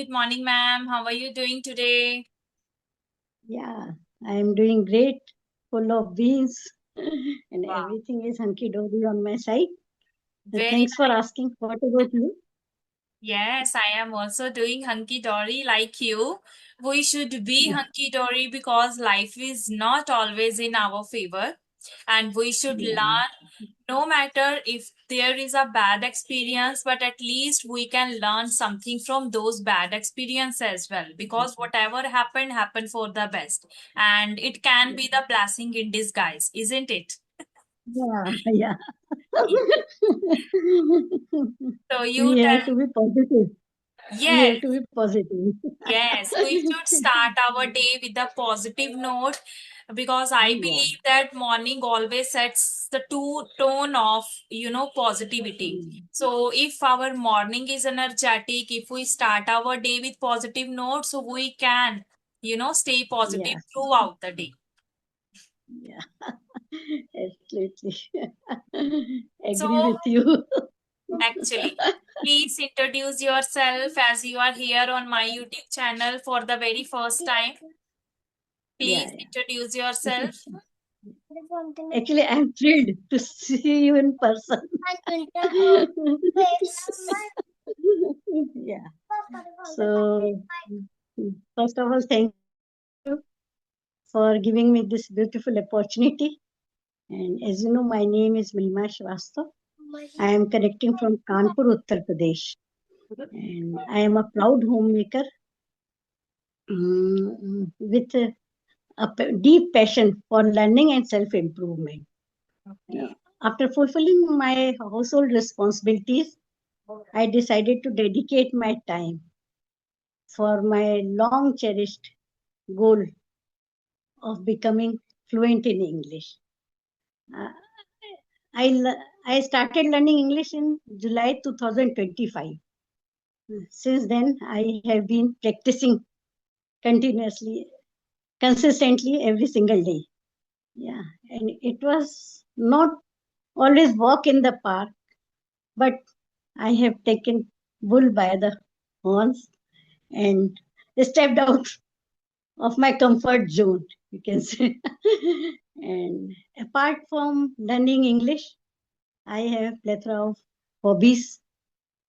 Good morning, ma'am. How are you doing today? Yeah, I'm doing great, full of beans, and Wow. everything is hunky-dory on my side. Very Thanks for nice. asking. What about you? Yes, I am also doing hunky-dory like you. We should be Yeah, hunky-dory because life is not always in our favor. And we should yeah, learn no matter if there is a bad experience, but at least we can learn something from those bad experiences as well. Because whatever happened, happened for the best. And it can be the blessing in disguise, isn't it? yeah, yeah. So you We tell, have to be positive. We yes, have to be positive. yes, we should start our day with a positive note because I Yeah, believe that morning always sets the tone of, positivity. mm, So if our morning is energetic, if we start our day with positive note, so we can, stay positive yeah, throughout the day. yeah. Absolutely. So Agree with you. actually, please introduce yourself as you are here on my YouTube channel for the very first time. Yeah, Please yeah. introduce yourself. Actually, I'm thrilled to see you in person. Yeah. So, first of all, thank you for giving me this beautiful opportunity. And as you know, my name is Milma Shrivastava. I am connecting from Kanpur, Uttar Pradesh. And I am a proud homemaker with a deep passion for learning and self improvement. Okay. After fulfilling my household responsibilities, I decided to dedicate my time for my long cherished goal of becoming fluent in English. Uh, I started learning English in July 2025. Since then, I have been practicing continuously, consistently every single day. Yeah, and it was not always walk in the park, but I have taken bull by the horns and stepped out of my comfort zone, you can say. And apart from learning English, I have plethora of hobbies,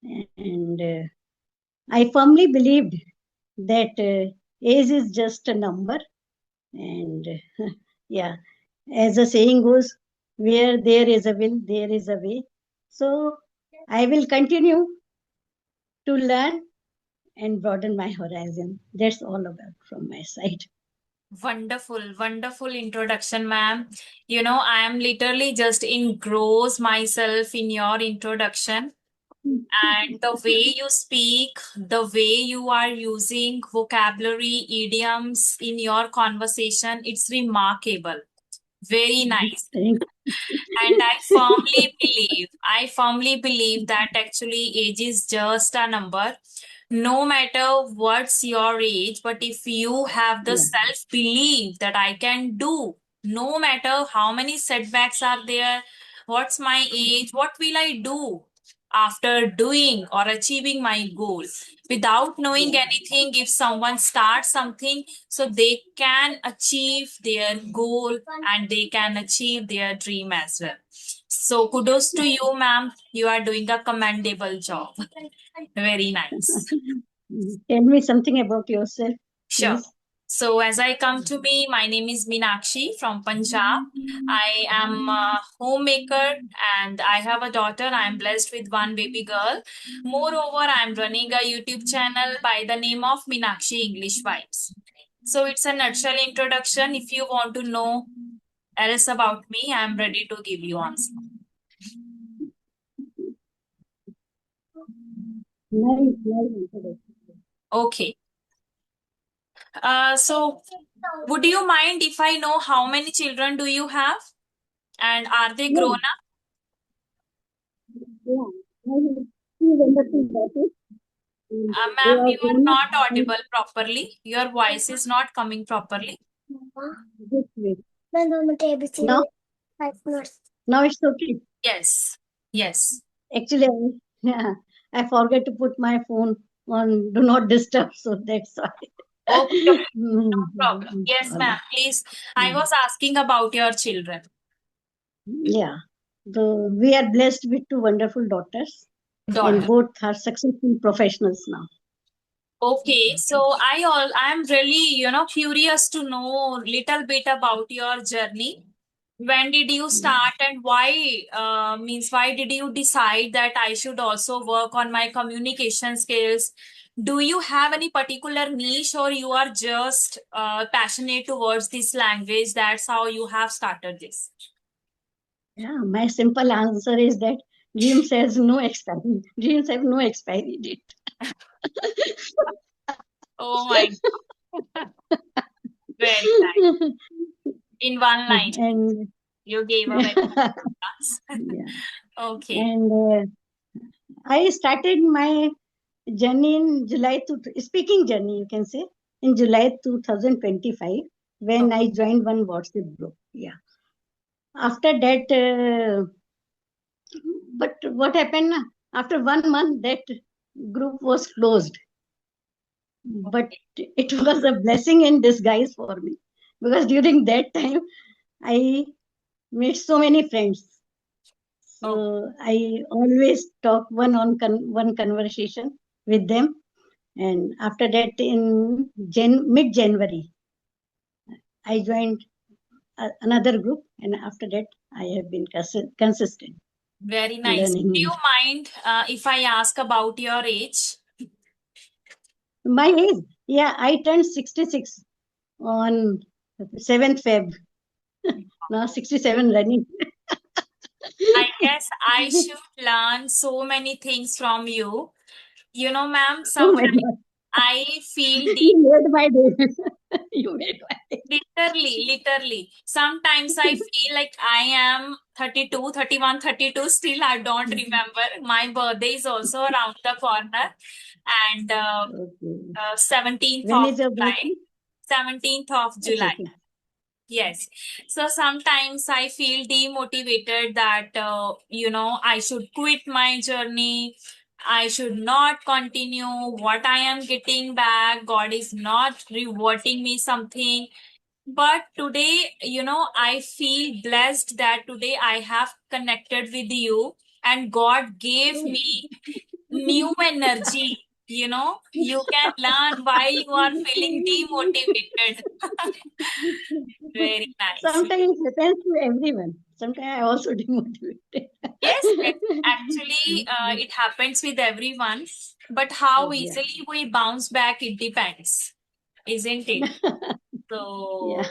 and I firmly believed that age is just a number, and yeah, as the saying goes, where there is a will, there is a way. So I will continue to learn and broaden my horizon. That's all about from my side. Wonderful, wonderful introduction, ma'am. I am literally just engrossed myself in your introduction. And the way you speak, the way you are using vocabulary, idioms in your conversation, it's remarkable. Very nice. Thank And I firmly believe that actually age is just a number. No matter what's your age, but if you have the yeah, self belief that I can do, no matter how many setbacks are there, what's my age, what will I do after doing or achieving my goal? Without knowing yeah, anything, if someone starts something, so they can achieve their goal and they can achieve their dream as well. So kudos to you, ma'am. You are doing a commendable job. Very nice. Tell me something about yourself, Sure. please. So, as I come to me, my name is Meenakshi from Punjab. I am a homemaker and I have a daughter. I am blessed with one baby girl. Moreover, I am running a YouTube channel by the name of Meenakshi English Vibes. So, it's a nutshell introduction. If you want to know else about me, I am ready to give you answer. Nice, nice introduction. Okay. So, would you mind if I know how many children do you have? And are they Yeah, grown up? yeah. I have two wonderful daughters. And they Ma'am, are you are grown up not and audible properly. Your voice is not coming properly. this way. Now, now it's okay. Yes. Yes. Actually, yeah, I forget to put my phone. on Do Not Disturb, so that's why. Okay, okay, no problem. Yes, All ma'am. right. Please. I was asking about your children. Yeah. We are blessed with two wonderful daughters, and Daughter. both are successful professionals now. Okay, so I'm really, curious to know little bit about your journey. When did you start and why, means why did you decide that I should also work on my communication skills? Do you have any particular niche or you are just passionate towards this language? That's how you have started this. Yeah, my simple answer is that dreams have no expiry date. Oh my, very nice. In one line, And you gave a very nice. yeah, Okay. and I started my journey in speaking journey, you can say, in July 2025 when I joined one WhatsApp group. Yeah. After that, but what happened after 1 month, that group was closed. But it was a blessing in disguise for me because during that time I made so many friends. Okay. So I always talk one conversation with them. And after that, in mid January, I joined another group, and after that, I have been consistent Very nice. learning Do you English. mind if I ask about your age? My age, yeah, I turned 66 on 7th Feb. Now 67 running. I guess I should learn so many things from you. You know, ma'am, Oh my sometimes God. I feel You deep. made my day. You made my day. Literally, literally. Sometimes I feel like I am 32, 31, 32. Still, I don't remember. My birthday is also around the corner. And Okay. 17th When of is your July. birthday? 17th of Acha, July. acha. Yes. So sometimes I feel demotivated that, I should quit my journey. I should not continue what I am getting back. God is not rewarding me something. But today, I feel blessed that today I have connected with you and God gave me new energy. You can learn why you are feeling demotivated. Very nice. Sometimes it happens to everyone. Sometimes I also demotivated. Yes, actually, it happens with everyone, but how Yeah. easily we bounce back, it depends, isn't it? Yeah.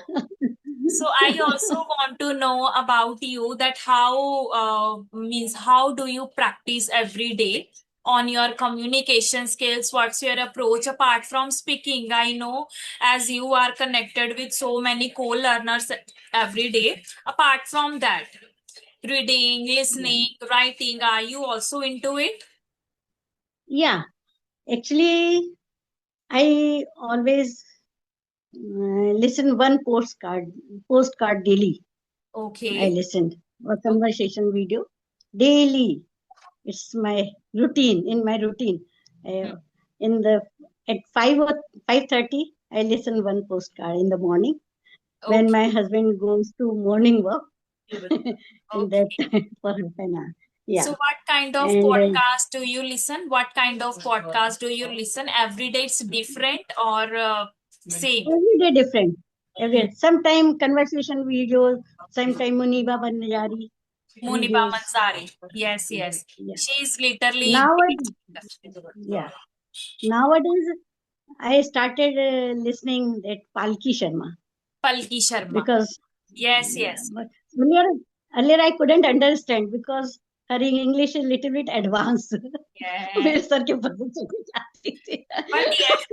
So I also want to know about you that how means how do you practice every day on your communication skills? What's your approach apart from speaking? I know as you are connected with so many co-learners every day. Apart from that, reading, listening, writing, are you also into it? Yeah. Actually, I always listen one postcard daily. I Okay. listened a conversation video daily. It's my routine. In my routine, Hmm. in the at 5 or 5:30, I listen one postcard in the morning when Okay. my husband goes to morning work. In that Okay. time for half an hour. So Yeah, what kind of and podcast do you listen? What kind of podcast do you listen? Every day it's different or same? every day different. Hmm. Sometime conversation videos, sometime Muniba Banjari Muniba videos. Mansari. Yes, yes. Yeah. She's literally Nowadays, yeah. Nowadays, I started listening that Palki Sharma Palki Sharma. because Yes, yeah, yes. but earlier I couldn't understand because her English is little bit advanced. Yeah. मेरे sir के ऊपर से चली जाती थी. But yes,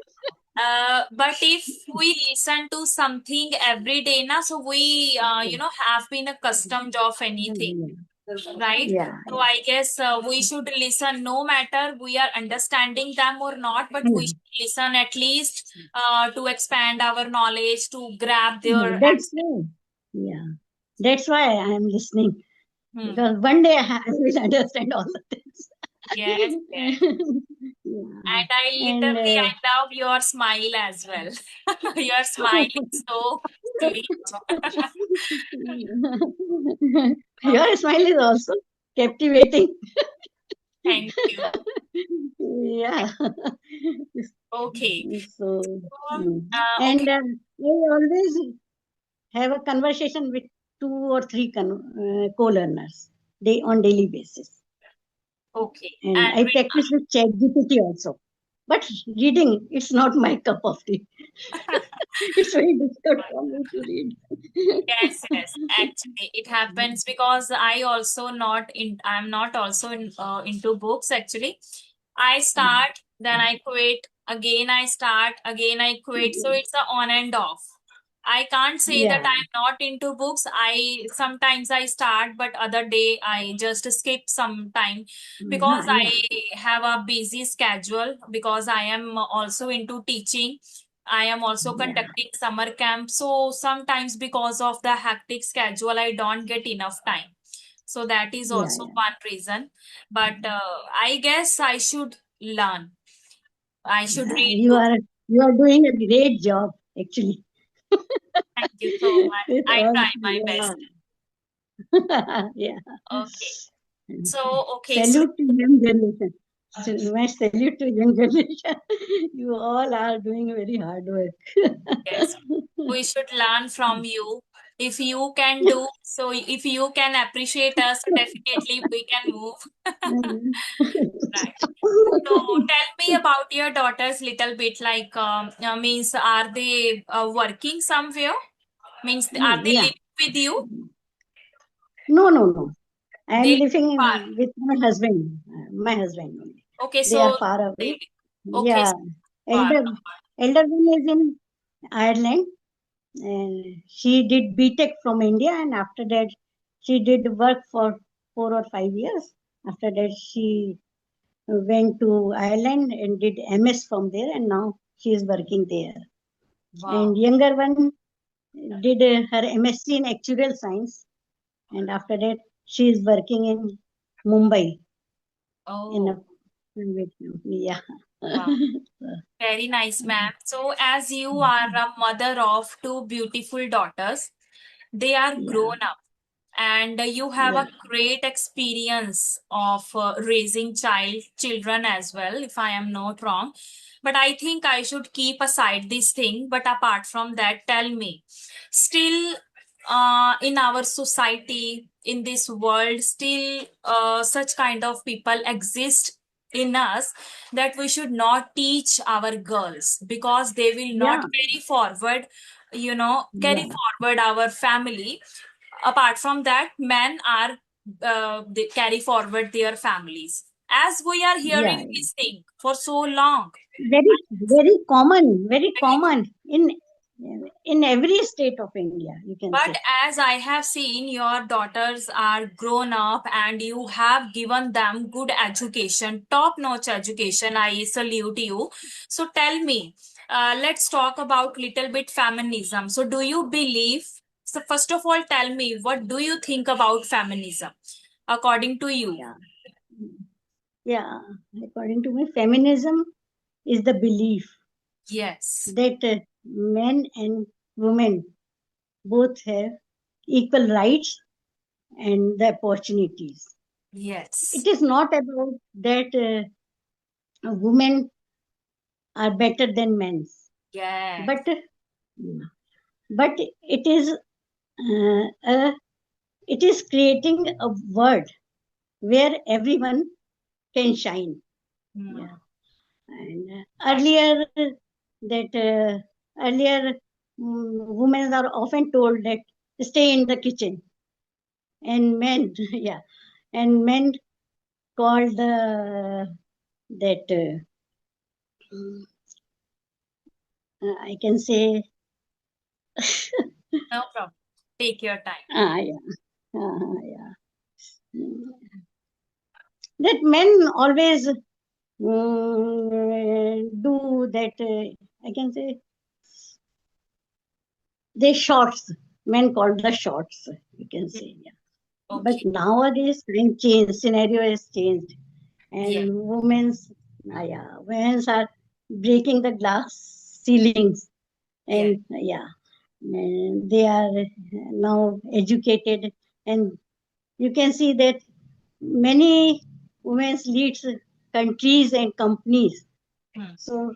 but if we listen to something every day, na, so we, have been accustomed of anything, right? Yeah, So yeah. I guess we should listen no matter we are understanding them or not, but we Hmm. should listen at least to expand our knowledge, to grab Yeah, their that's accent. why. Yeah, that's why I am listening Hmm. because one day I will understand all the things. Yes, yes. Yeah. And I And literally, I love your smile as well. Your smile is so sweet. your smile is also captivating. Thank you. Yeah. Okay. So, Okay. and I always have a conversation with 2 or 3 co-learners on daily basis. Okay. And And I practice with ChatGPT also. But reading, it's not my cup of tea. It's very difficult for me to read. yes, yes. Actually, it happens because I'm not also into books actually. I start, then I quit, again I start, again I quit. So it's a on and off. I can't say that Yeah, I'm not into books. I sometimes I start, but other day I just skip some time because yeah, I have a busy schedule because I am also into teaching. I am also yeah, conducting summer camp. So sometimes because of the hectic schedule, I don't get enough time. So that is yeah, also yeah. one reason. But I guess I should learn. I should Yeah, read books. you are doing a great job actually. Thank you so much. With I all, try my yeah, best. yeah. Okay. So, okay. So, Salute to young generation. My salute to young generation. You all are doing very hard work. yes, we should learn from you. If you can do so, if you can appreciate us, definitely we can move. Right. So tell me about your daughters little bit like means are they working somewhere? Means are they Yeah. living with you? No, no, no. I They am live living far. with my husband. My husband only. Okay, They are so far they away. okay, Yeah. so far. Elder, elder one is in Ireland, and she did BTech from India, and after that, she did work for 4 or 5 years. After that, she went to Ireland and did MS from there, and now she is working there. Wow. And younger one did her MSc in actuarial science, and after that, she is working in Mumbai in a Oh, private company. Yeah. wow. Very nice, ma'am. So, as you are a mother of two beautiful daughters, they are Yeah. grown up and you have Yeah. a great experience of raising children as well, if I am not wrong. But I think I should keep aside this thing. But apart from that, tell me, still in our society, in this world, still such kind of people exist in us that we should not teach our girls because they will not Yeah. carry forward, carry Yeah. forward our family. Apart from that, men are they carry forward their families, as we are Yeah. hearing this thing for so long. Very common in every state of India, you can But say. as I have seen, your daughters are grown up and you have given them good education, top notch education. I salute you. So tell me, let's talk about little bit feminism. So do you believe? So first of all, tell me, what do you think about feminism, according to you? Yeah. Yeah. According to me, feminism is the belief Yes, that men and women both have equal rights and the opportunities. yes, It is not about that women are better than men, yes, but but uh, it is creating a world where everyone can shine. hmm, Yeah. And earlier women are often told that stay in the kitchen, and men yeah, and men called that I can say no problem. Take your time. yeah, yeah, that men always do that. I can say they shorts. Men called the shorts. You can say, yeah. But Okay. nowadays, time changed. Scenario has changed. Yeah. and women's are breaking the glass ceilings, Yeah. and and they are now educated, and you can see that many women leads countries and companies. Hmm. So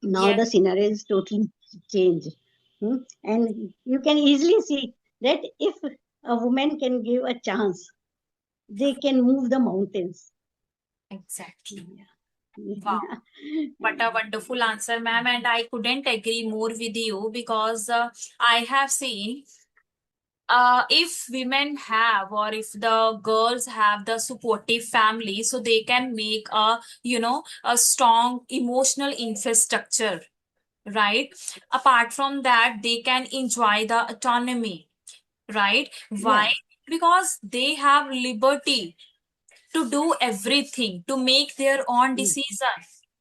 now Yes. the scenario is totally changed. And you can easily see that if a woman can give a chance, they can move the mountains. Exactly. Wow. Yeah. What a wonderful answer, ma'am. And I couldn't agree more with you because I have seen if women have or if the girls have the supportive family, so they can make a strong emotional infrastructure, right? Apart from that, they can enjoy the autonomy, right? Why? Yeah. Because they have liberty to do everything, to make their own Mm, decision.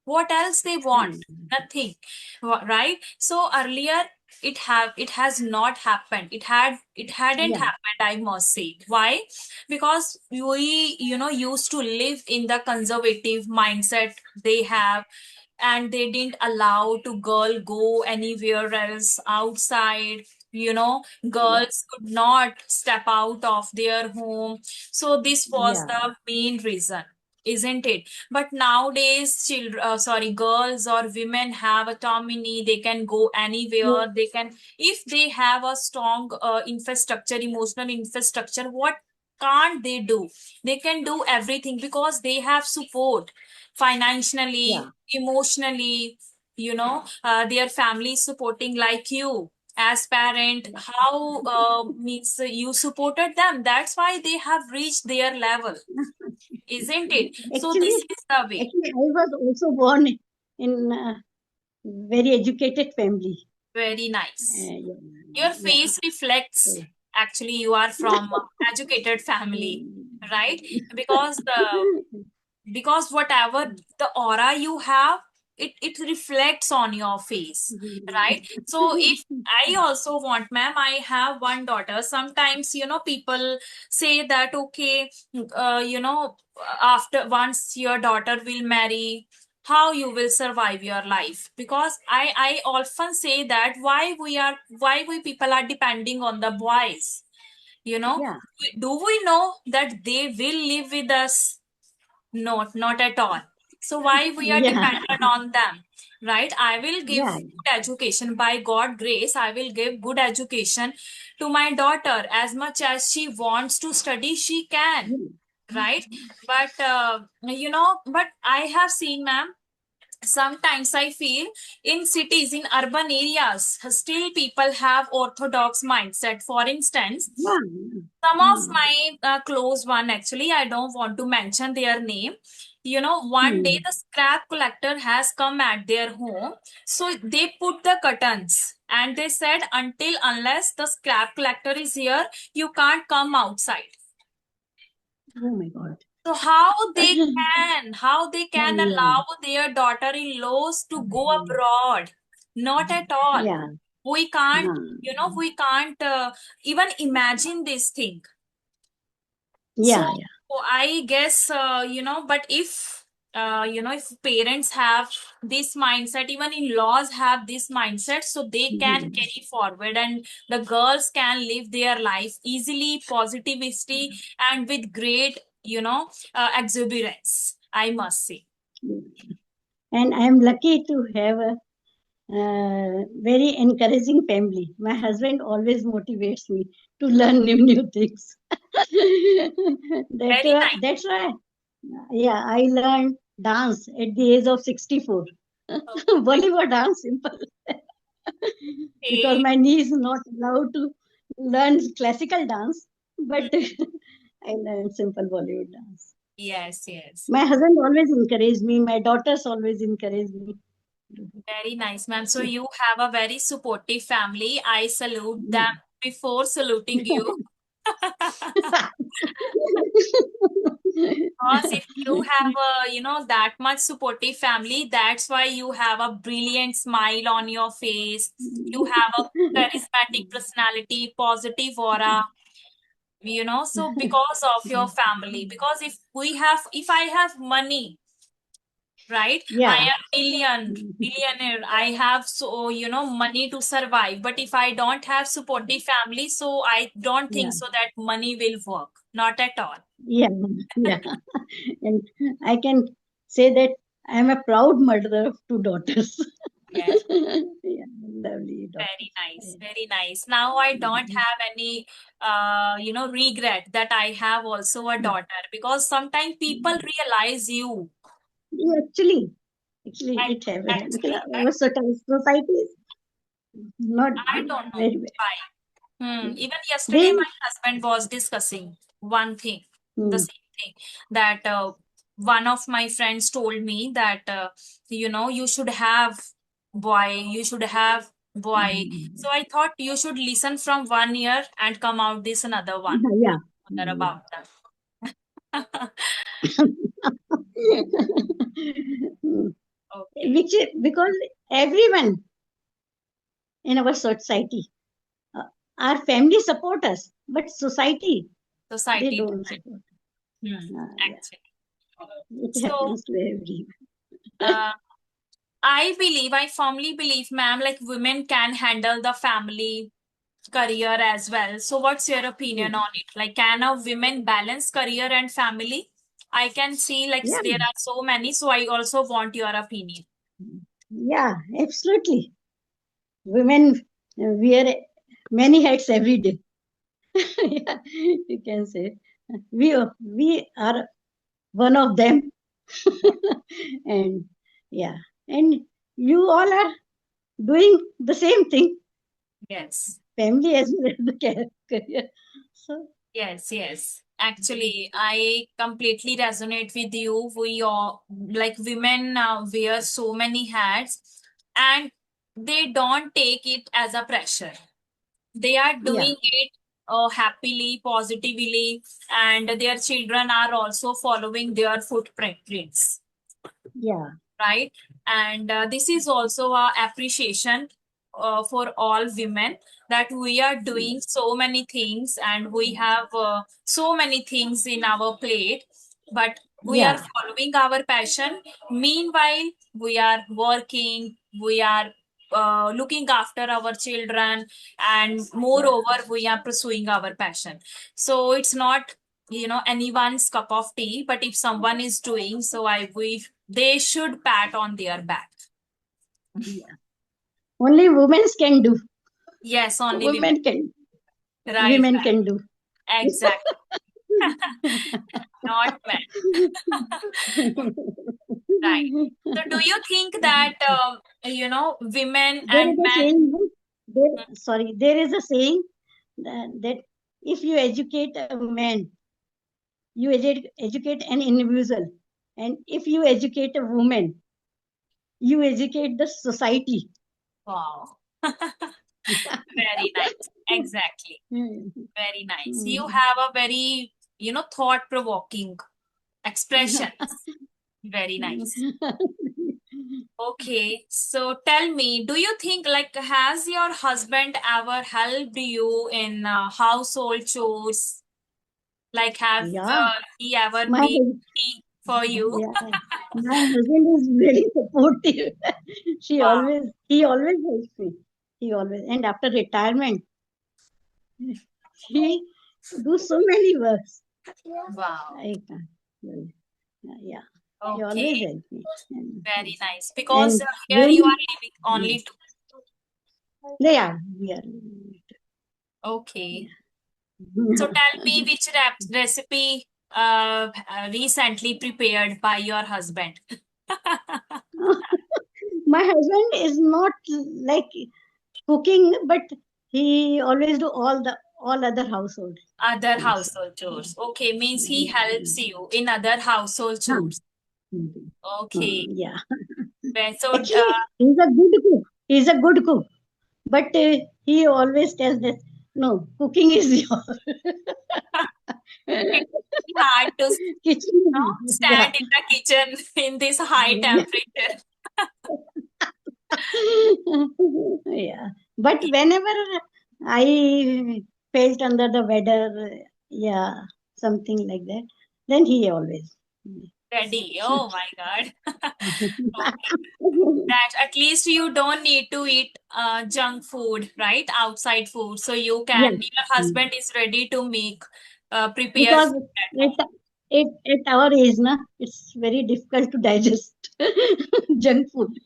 What else they want? mm, Nothing. Right? So earlier it has not happened. It hadn't yeah. happened, I must say. Why? Because we used to live in the conservative mindset they have, and they didn't allow to girl go anywhere else outside. Yeah. Girls could not step out of their home, so this was Yeah. the main reason, isn't it? But nowadays, girls or women have autonomy. They can go Yeah. anywhere. They can, if they have a strong infrastructure, emotional infrastructure. What can't they do? They can do everything because they have support financially, Yeah. emotionally. Their family is supporting, like you as parent, how means you supported them, that's why they have reached their level, isn't it? So Actually, this is the way. actually, I was also born in a very educated family. Very nice. Yeah. Your Yeah. face reflects So, actually you are from educated family, right? because the because whatever the aura you have, it reflects on your face, right? So if I also want, ma'am, I have one daughter. Sometimes people say that, okay, after once your daughter will marry, how you will survive your life? Because I often say that why we people are depending on the boys, you know yeah. do we know that they will live with us? Not at all. So why we are Yeah. dependent on them, right? I will give Yeah. good education by God grace. I will give good education to my daughter as much as she wants to study. She can, right? But but I have seen, ma'am. Sometimes I feel in cities, in urban areas, still people have orthodox mindset. For instance, Yeah. some of Hmm. my close one, actually, I don't want to mention their name. One day Hmm. the scrap collector has come at their home. So they put the curtains and they said, until unless the scrap collector is here, you can't come outside. Oh my God. So how they can Yeah. allow their daughter-in-laws to go abroad? Not at all. Yeah. We can't, Hmm. we can't even imagine this thing. So Yeah. Yeah. I guess, but if parents have this mindset, even in laws have this mindset, so they can Hmm. carry forward, and the girls can live their life easily, positivity, and with great, exuberance, I must say. And I'm lucky to have a very encouraging family. My husband always motivates me to learn new things. Very nice. That's why, yeah, I learned dance at the age of 64. Bollywood dance, simple. Because Okay. my knee is not allowed to learn classical dance, but I learned simple Bollywood dance. Yes, yes. My husband always encouraged me. My daughters always encourage me. Very nice, ma'am. So you have a very supportive family. I salute them before saluting you. Because if you have that much supportive family, that's why you have a brilliant smile on your face. You have a charismatic personality, positive aura. so because of your family, because if I have money, right? I Yeah. am millionaire. I have so money to survive. But if I don't have supportive family, so I don't Yeah. think so that money will work. Not at all. Yeah. Yeah. And I can say that I am a proud mother of two daughters. Yes. Yeah, lovely Very daughters. nice, Yeah. very nice. Now I don't have any, regret that I have also a daughter, because sometimes people realize you. Yeah, actually, Ac- it happened. Actually, right? Our society is not I don't know very well. why. Even yesterday, They, my husband was discussing one thing, the hmm, same thing, that one of my friends told me that, you should have you should have boy. So I thought you should listen from one ear and come out this another one. yeah. Another about that. Okay. Which is because everyone in our society, uh, our family support us, but society, they Society don't different. support. Yeah, Actually. it So, happens to everyone. uh, I firmly believe, ma'am, like women can handle the family career as well. So, what's your Yeah, opinion on it? Like, can a women balance career and family? I can see like yeah, there are so many, so I also want your opinion. yeah, absolutely. Women wear many hats every day. Yeah, you can say we are one of them. And yeah, and you all are doing the same thing, Yes. family as well as the career. So Yes, yes. Actually, I completely resonate with you. We all, like women wear so many hats, and they don't take it as a pressure. They are yeah, doing it happily, positively, and their children are also following their footprints, yeah, right? And this is also a appreciation for all women, that we are doing so many things and we have so many things in our plate, but we are yeah, following our passion. Meanwhile, we are working, we are looking after our children, and yeah, moreover we are pursuing our passion. So it's not anyone's cup of tea, but if someone is doing so, I wish they should pat on their back. yeah. Only women can do. Yes, only women. Women can. Right, Women right. can do. Exactly. Not men. Right. So do you think that women There and is a men? saying. There is a saying that if you educate a man, you educate an individual, and if you educate a woman, you educate the society. Wow. Very nice. Exactly. Very nice. You have a very, thought-provoking expressions. Very nice. Okay, so tell me, do you think, like, has your husband ever helped you in household chores? Like, have Yeah, he ever my made tea for you? yeah, my husband is very supportive. Wow, He always helps me. He always, and after retirement, he do so many works. wow. I can't. Yeah, he always Okay, helps me. very nice. Because And here you when are living only two. yeah, we are. Okay. Yeah. So tell me which recipe recently prepared by your husband. My husband is not like cooking, but he always do all other household Other things. household chores. Okay, means he helps you in other household Huh. chores. Okay. Yeah. So, Actually, he's a good cook. He's a good cook, but he always tells that no, cooking is your it's hard to kitchen. Yeah. stand in the kitchen in this high temperature. Yeah. But whenever I felt under the weather, Yeah, something like that. Then he always. Ready. Oh my God. Okay. That at least you don't need to eat junk food, right? Outside food. So you Yeah. can, your husband is ready to make, prepare Because food at it, home. at our age, na, it's very difficult to digest junk food.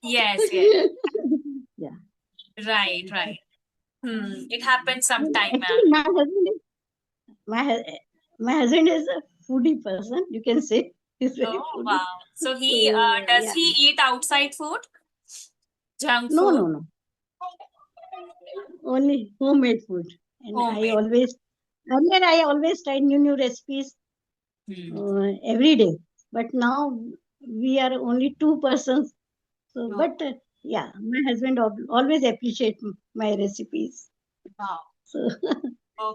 Yes, yes. Yeah. Right, right. It happens sometime, ma'am. Actually, my hu- my husband is a foodie person. You can say he's very Oh, foodie. wow. So So he, does yeah. he eat outside food? Junk No, food? no, no. Only homemade food. And Homemade. earlier I always tried new recipes Hmm. every day. But now we are only two persons. So, Oh, but yeah, my husband always appreciate my recipes. wow. So,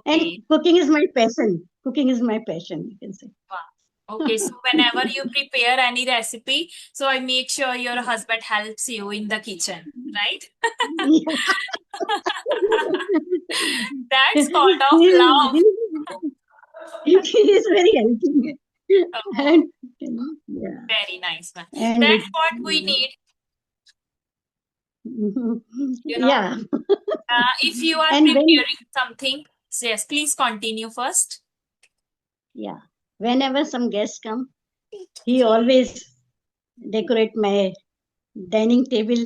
and Okay. cooking is my passion. Cooking is my passion, you can say. Wow. Okay. So whenever you prepare any recipe, so I make sure your husband helps you in the kitchen, right? Yeah. That's called he, of love. he, he is very helping. Oh, And yeah, very nice, man. and That's what we need, you know. yeah, If you are and when preparing something, yes, please continue first. yeah, whenever some guests come, he always decorate my dining table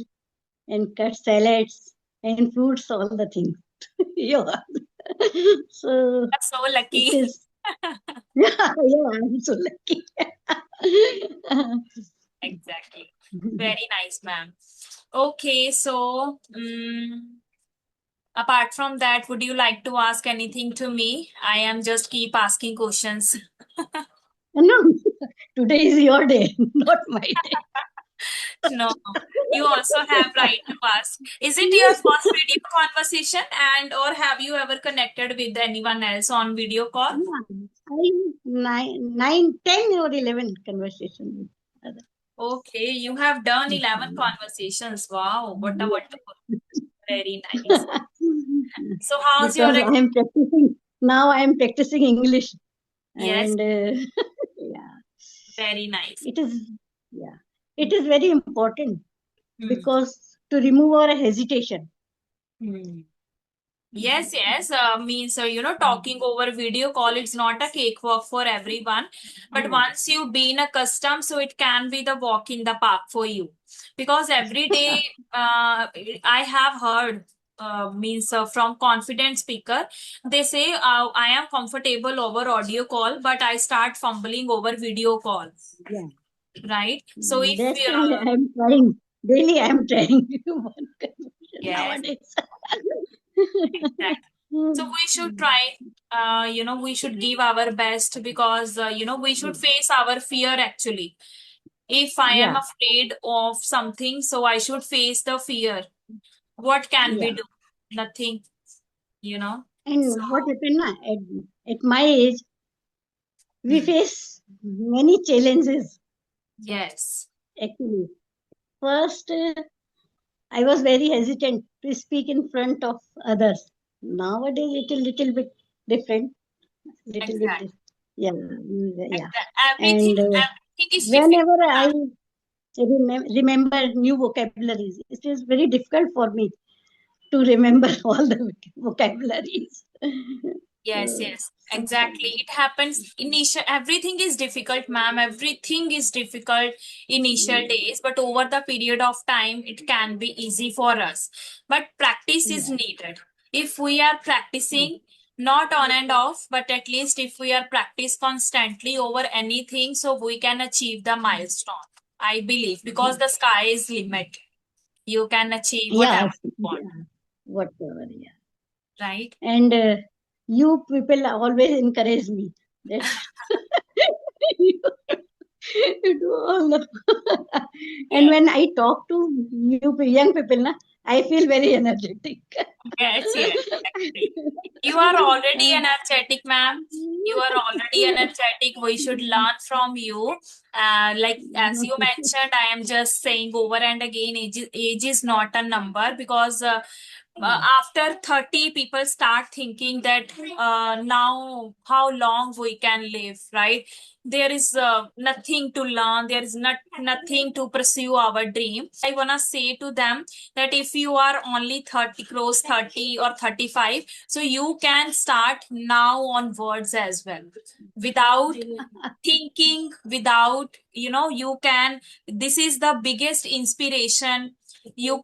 and cut salads and fruits, all the things. Yeah. So That's so it lucky. is, yeah, I'm so lucky. Exactly. Very nice, ma'am. Okay, so apart from that, would you like to ask anything to me? I am just keep asking questions. No, today is your day, not my day. No, you also have right to ask. Is it your first video conversation and or have you ever connected with anyone else on video call? Yeah, I nine, 10 or 11 conversation with others. Okay, you have done 11 Mhm. conversations. Wow, what a wonderful. Very nice. So how's your Because I am practicing now, I am practicing English, yes, and yeah, very nice. it is yeah, it is very important Hmm. because to remove our hesitation. Hmm. Yes, yes. Means talking over video call. It's not a cakewalk for everyone, but once you've been accustomed, so it can be the walk in the park for you. Because every day, I have heard. Means from confident speaker, they say I am comfortable over audio call, but I start fumbling over video call. Yeah, Right. So if that's why I am trying daily. I am trying one conversation yes, nowadays. exactly. So we should try, we should give our best because, we should face our fear actually. If I am Yeah, afraid of something, so I should face the fear. What can we yeah. do? Nothing, you know. So, And what happened na, at my age, we hmm, face many challenges yes. actually. First, I was very hesitant to speak in front of others. Nowadays, it is little bit different. Little bit, Exactly. yeah, yeah. Everything, And everything is difficult. whenever I remember new vocabularies, it is very difficult for me to remember all the vocabularies. Yes, So, yes, exactly. sometimes, It happens initial, everything is difficult, ma'am. Everything is difficult initial days, but over the period of time, it can be easy for us. But practice is yeah, needed. If we are practicing, not on and off, but at least if we are practice constantly over anything, so we can achieve the milestone. I believe because the sky is limit. You can achieve yeah, whatever you want, yeah, whatever, yeah. right? And you people always encourage me that you do all the and Yes. when I talk to young people, na, I feel very energetic. Yes, yes, exactly. You are already energetic, ma'am. You are already energetic. We should learn from you. Like as you mentioned, I am just saying over and again, age is not a number because after 30, people start thinking that now how long we can live, right? There is nothing to learn. There is nothing to pursue our dream. I want to say to them that if you are only 30, close 30 or 35, so you can start now onwards as well without thinking, without, you can. This is the biggest inspiration. You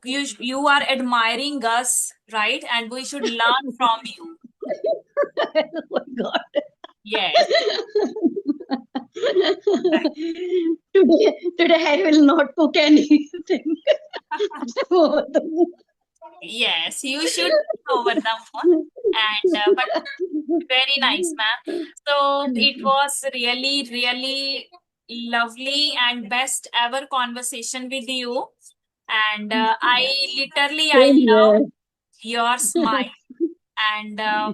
are admiring us, right? And we should learn from you. Oh my God. Yes. Today I will not cook anything. For the- Yes, you should over the moon. And but very nice, ma'am. So it was really, really lovely and best ever conversation with you. And I Same love here. your smile. And I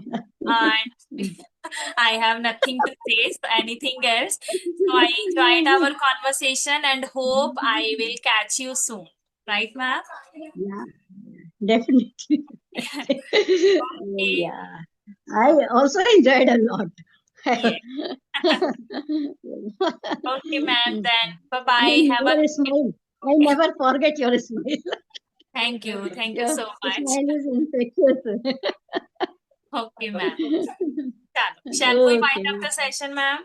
have nothing to say, so anything else. So I enjoyed our conversation and hope I will catch you soon. Right, ma'am? Yeah, definitely. Okay. Yeah, I also enjoyed a lot. Yeah. Okay, ma'am. Then bye bye. And Have a your smile. I never forget your smile. thank you. Thank you Your so much. smile is infectious. Okay, ma'am. Shall we wind up Okay. the session, ma'am?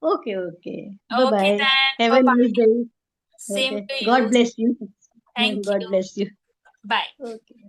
Okay, okay. Okay, Bye-bye. then. Have Bye a nice bye. day. Same Okay. to God you. bless you. Thank God you. bless you. Bye. Okay.